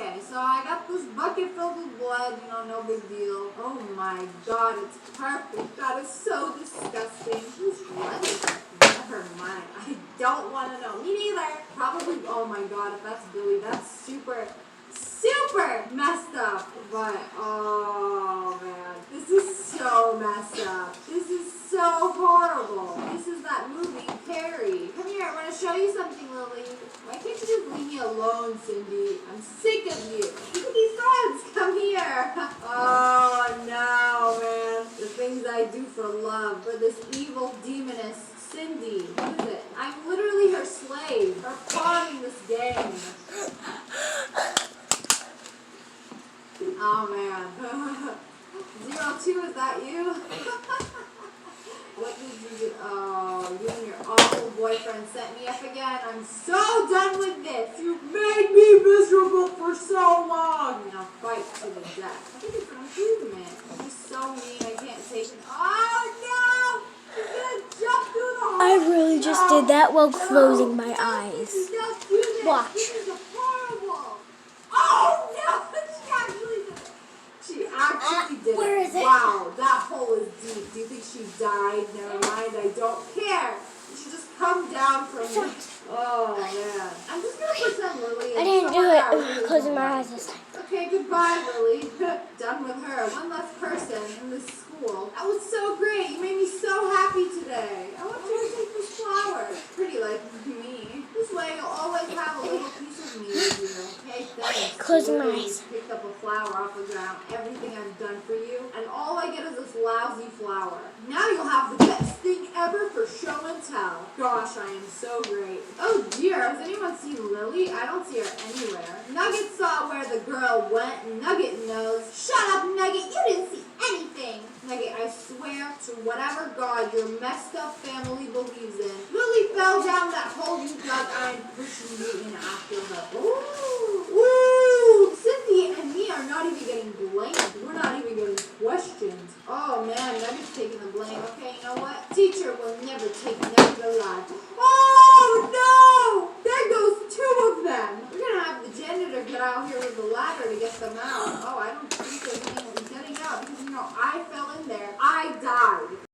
Okay, so I got this bucket filled with blood, no big deal. Oh my god, it's perfect. That is so disgusting. Whose blood is that? Never mind. I don't want to know. Me neither. Probably, oh my god, if that's Billy, that's super messed up. But, oh man, this is so messed up. This is so horrible. This is that movie, Carrie. Come here, I want to show you something, Lily. Why can't you just leave me alone, Cindy? I'm sick of you. Look at these threads. Come here. Oh no, man. The things I do for love, for this evil demoness, Cindy. What is it? I'm literally her slave, her pawn in this game. Oh man. 02, is that you? What did you do? Oh, you and your awful boyfriend set me up again. I'm so done with this. You've made me miserable for so long. Now fight to the death. I think it's an improvement. You're so mean. I can't take it. Oh no! She's gonna jump through the hole. I really just did that while closing my eyes. Watch. This is horrible. Oh no! She actually did it. She actually did it. Where is it? Wow, that hole is deep. Do you think she died? Never mind, I don't care. She just come down from me. Oh man. I'm just gonna pretend Lily. I didn't do it closing my eyes this time. Okay, goodbye, Lily. Done with her. One less person in this school. That was so great. You made me so happy today. I want you to take this flower. Pretty like me. This way you'll always have a little piece of me with you. Okay, thanks. Closing my eyes. Picked up a flower off the ground. Everything I've done for you. And all I get is this lousy flower. Now you'll have the best thing ever for show and tell. Gosh, I am so great. Oh dear, has anyone seen Lily? I don't see her anywhere. Nugget saw where the girl went. Nugget knows. Shut up, Nugget. You didn't see anything. Nugget, I swear to whatever god your messed up family believes in, Lily fell down that hole you dug. I'm pushing you in after her. Ooh, ooh. Cynthia and me are not even getting blamed. We're not even getting questioned. Oh man, Nugget's taking the blame. Okay, you know what? Teacher will never take